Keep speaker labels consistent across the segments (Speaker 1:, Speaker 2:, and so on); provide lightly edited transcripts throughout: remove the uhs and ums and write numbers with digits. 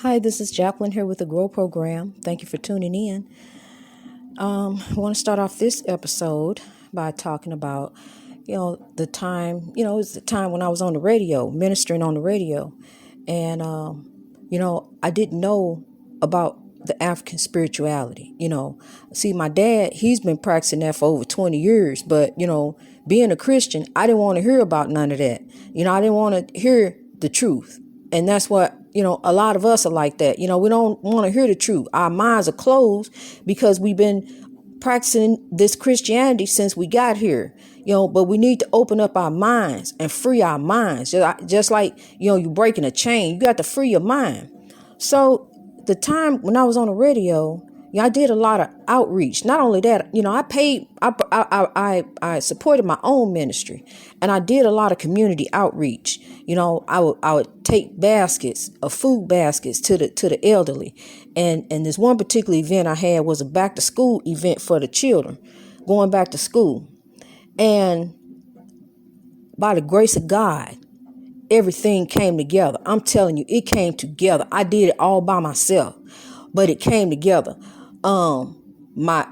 Speaker 1: Hi, this is Jacqueline here with the GROW program. Thank you for tuning in. I want to start off this episode by talking about, the time, it was the time when I was on the radio, ministering on the radio. And, I didn't know about the African spirituality. See, my dad, he's been practicing that for over 20 years. But, being a Christian, I didn't want to hear about none of that. I didn't want to hear the truth. And that's what, a lot of us are like that. We don't want to hear the truth. Our minds are closed because we've been practicing this Christianity since we got here. But we need to open up our minds and free our minds. Just like, you breaking a chain, you got to free your mind. So the time when I was on the radio, I did a lot of outreach. Not only that, I supported my own ministry, and I did a lot of community outreach. I would take baskets of food baskets to the elderly, and this one particular event I had was a back to school event for the children, going back to school, and by the grace of God, everything came together. I'm telling you, it came together. I did it all by myself, but it came together. My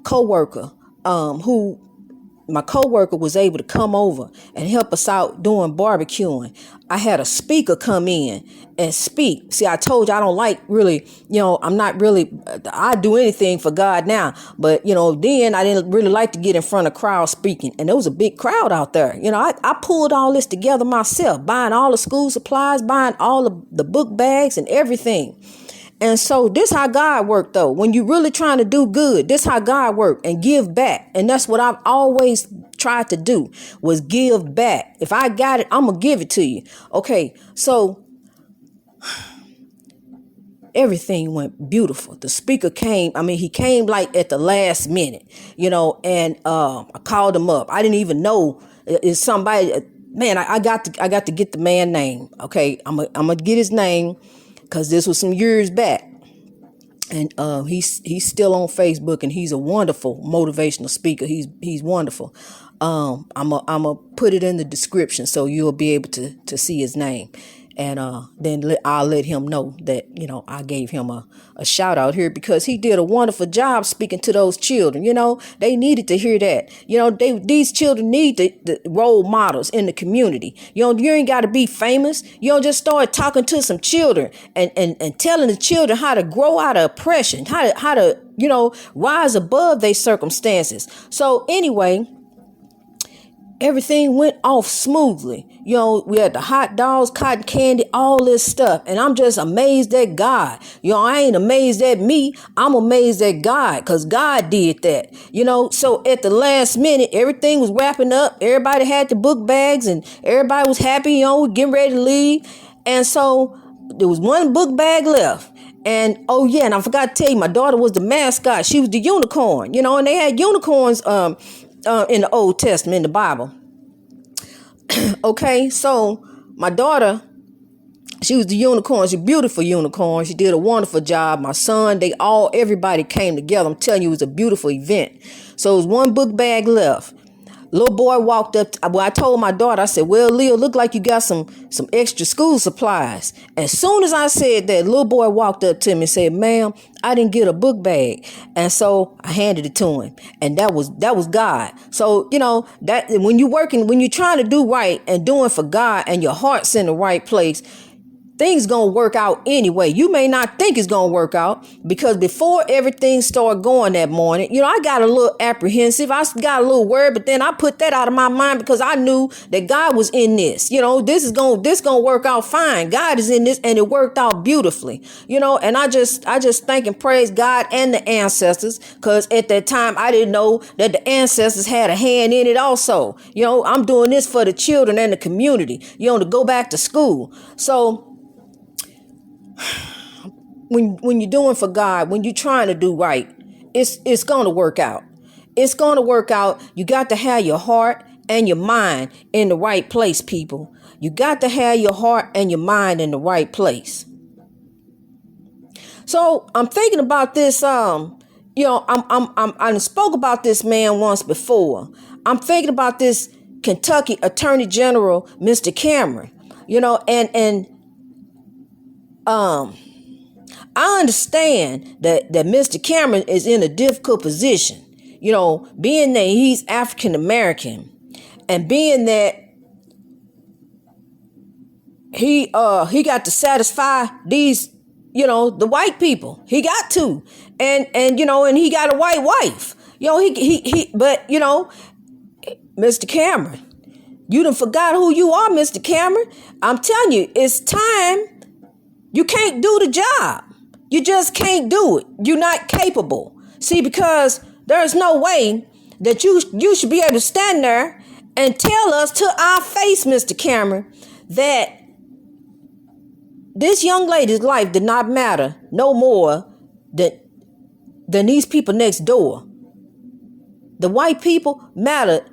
Speaker 1: coworker, my coworker was able to come over and help us out doing barbecuing. I had a speaker come in and speak. See, I told you I don't like really, I'm not really, I do anything for God now. But, then I didn't really like to get in front of crowds speaking. And there was a big crowd out there. I pulled all this together myself, buying all the school supplies, buying all of the book bags and everything. And so this how God worked, though. When you really trying to do good, this how God worked, and give back. And that's what I've always tried to do, was give back. If I got it, I'm going to give it to you. Okay, so everything went beautiful. The speaker came. He came like at the last minute, and I called him up. I didn't even know it's somebody. Man, I got to get the man's name. Okay, I'm gonna get his name, because this was some years back. And he's still on Facebook, and he's a wonderful motivational speaker. He's wonderful. I'm a put it in the description so you'll be able to see his name. And then I'll let him know that, I gave him a shout out here, because he did a wonderful job speaking to those children. They needed to hear that. These children need the role models in the community. You ain't got to be famous. You don't just start talking to some children and telling the children how to grow out of oppression, how to rise above their circumstances. So anyway, everything went off smoothly. We had the hot dogs, cotton candy, all this stuff. And I'm just amazed at God. I ain't amazed at me. I'm amazed at God, because God did that. So at the last minute, everything was wrapping up. Everybody had the book bags and everybody was happy, getting ready to leave. And so there was one book bag left. And and I forgot to tell you, my daughter was the mascot. She was the unicorn, and they had unicorns in the Old Testament, in the Bible. Okay, so my daughter, she was the unicorn. She's a beautiful unicorn. She did a wonderful job. My son, everybody came together. I'm telling you, it was a beautiful event. So it was one book bag left. Little boy walked up. I told my daughter, I said, well, Leo, look like you got some extra school supplies. As soon as I said that, little boy walked up to me and said, ma'am, I didn't get a book bag. And so I handed it to him. And that was God. So, that when you're trying to do right and doing for God, and your heart's in the right place, things gonna work out anyway. You may not think it's gonna work out, because before everything started going that morning, I got a little apprehensive. I got a little worried, but then I put that out of my mind, because I knew that God was in this. This gonna work out fine. God is in this, and it worked out beautifully. And I just thank and praise God and the ancestors, because at that time I didn't know that the ancestors had a hand in it also. I'm doing this for the children and the community, to go back to school. So when you're doing for God, when you're trying to do right, it's going to work out. It's going to work out. You got to have your heart and your mind in the right place, people. You got to have your heart and your mind in the right place. So I'm thinking about this. I spoke about this man once before. I'm thinking about this Kentucky Attorney General, Mr. Cameron. And I understand that Mr. Cameron is in a difficult position, being that he's African American, and being that he got to satisfy these, the white people. He got to, and he got a white wife. But Mr. Cameron, you done forgot who you are, Mr. Cameron. I'm telling you, it's time. You can't do the job. You just can't do it. You're not capable. See, because there's no way that you should be able to stand there and tell us to our face, Mr. Cameron, that this young lady's life did not matter no more than these people next door. The white people mattered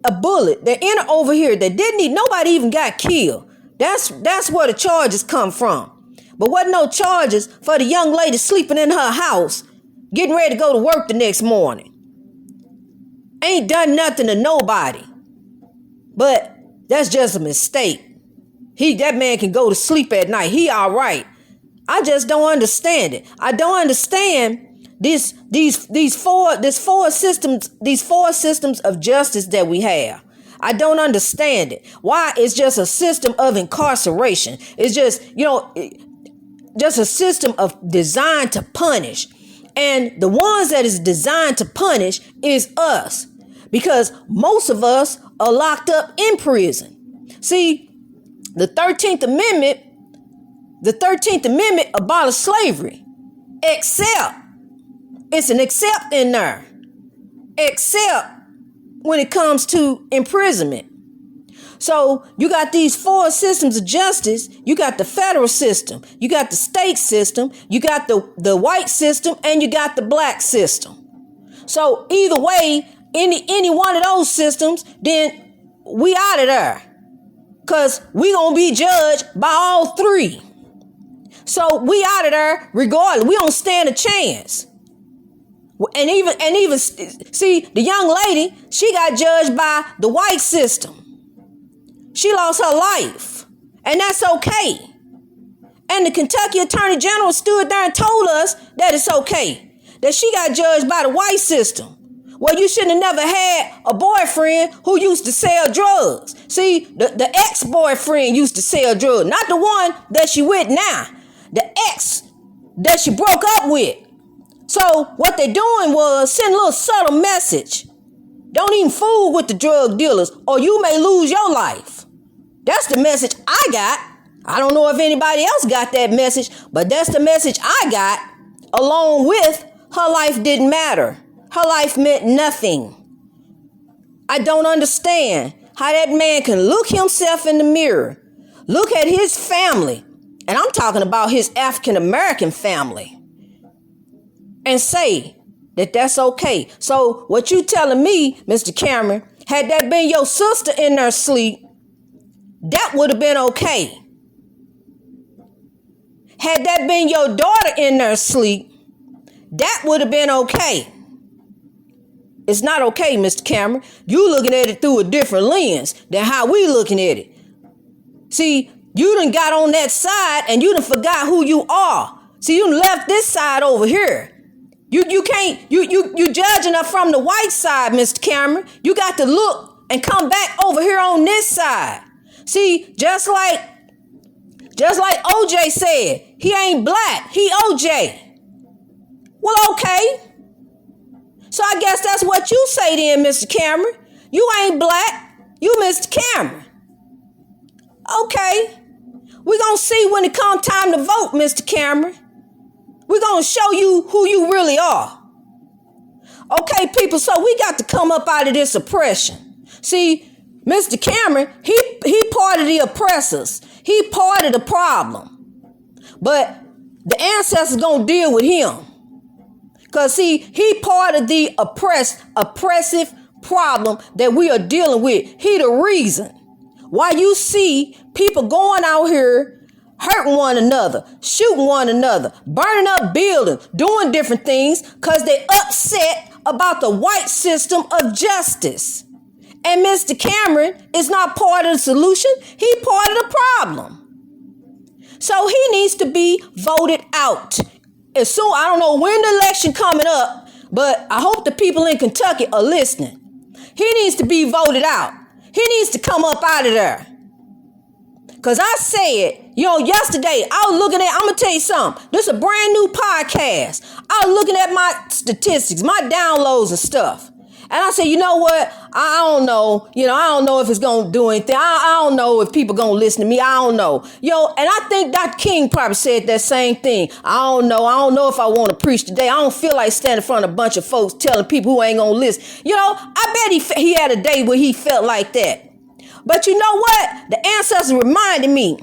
Speaker 1: a bullet. They're in over here that nobody even got killed. That's where the charges come from. But wasn't no charges for the young lady sleeping in her house, getting ready to go to work the next morning. Ain't done nothing to nobody. But that's just a mistake. That man can go to sleep at night. He all right. I just don't understand it. I don't understand these four systems of justice that we have. I don't understand it. Why it's just a system of incarceration. It's just, just a system of designed to punish. And the ones that is designed to punish is us. Because most of us are locked up in prison. See, the 13th Amendment abolished slavery. Except, it's an except in there. Except when it comes to imprisonment. So you got these four systems of justice. You got the federal system. You got the state system. You got the white system, and you got the black system. So either way, any one of those systems, then we out of there. Because we going to be judged by all three. So we out of there regardless. We don't stand a chance. And even see, the young lady, she got judged by the white system. She lost her life. And that's okay. And the Kentucky Attorney General stood there and told us that it's okay. That she got judged by the white system. Well, you shouldn't have never had a boyfriend who used to sell drugs. See, the ex-boyfriend used to sell drugs. Not the one that she with now. The ex that she broke up with. So what they doing was send a little subtle message. Don't even fool with the drug dealers or you may lose your life. That's the message I got. I don't know if anybody else got that message, but that's the message I got. Along with her life didn't matter. Her life meant nothing. I don't understand how that man can look himself in the mirror, look at his family, and I'm talking about his African American family, and say that that's okay. So what you telling me, Mr. Cameron, had that been your sister in her sleep, that would have been okay. Had that been your daughter in her sleep, that would have been okay. It's not okay, Mr. Cameron. You looking at it through a different lens than how we looking at it. See, you done got on that side and you done forgot who you are. See, you done left this side over here. You can't, you judging her from the white side, Mr. Cameron. You got to look and come back over here on this side. See, just like OJ said, he ain't black, he OJ. Well, okay. So I guess that's what you say then, Mr. Cameron. You ain't black, you Mr. Cameron. Okay. We're going to see when it comes time to vote, Mr. Cameron. We're going to show you who you really are. Okay, people, so we got to come up out of this oppression. See, Mr. Cameron, he part of the oppressors. He part of the problem. But the ancestors going to deal with him. Because, see, he part of the oppressive problem that we are dealing with. He the reason why you see people going out here hurting one another, shooting one another, burning up buildings, doing different things because they upset about the white system of justice. And Mr. Cameron is not part of the solution. He part of the problem. So he needs to be voted out. As soon, I don't know when the election coming up, but I hope the people in Kentucky are listening. He needs to be voted out. He needs to come up out of there. Because I said, yesterday, I was looking at, I'm going to tell you something. This is a brand new podcast. I was looking at my statistics, my downloads and stuff. And I said, you know what? I don't know. I don't know if it's going to do anything. I don't know if people going to listen to me. I don't know. And I think Dr. King probably said that same thing. I don't know. I don't know if I want to preach today. I don't feel like standing in front of a bunch of folks telling people who ain't going to listen. I bet he had a day where he felt like that. But you know what? The ancestors reminded me.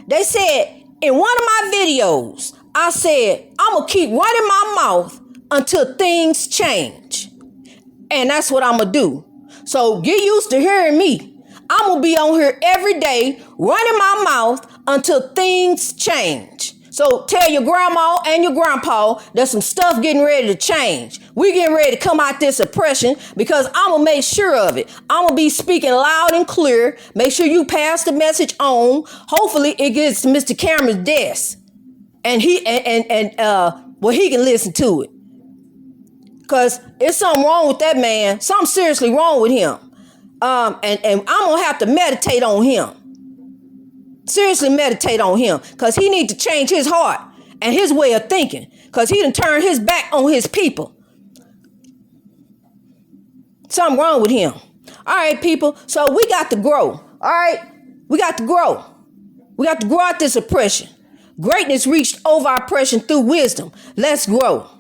Speaker 1: They said in one of my videos, I said, I'm going to keep running my mouth until things change. And that's what I'm going to do. So get used to hearing me. I'm going to be on here every day running my mouth until things change. So tell your grandma and your grandpa there's some stuff getting ready to change. We're getting ready to come out this oppression because I'm going to make sure of it. I'm going to be speaking loud and clear. Make sure you pass the message on. Hopefully it gets to Mr. Cameron's desk and he can listen to it. Because there's something wrong with that man. Something seriously wrong with him. And I'm going to have to meditate on him. Seriously meditate on him. Because he needs to change his heart and his way of thinking. Because he done turned his back on his people. Something wrong with him. All right, people. So we got to grow. All right. We got to grow. We got to grow out this oppression. Greatness reached over oppression through wisdom. Let's grow.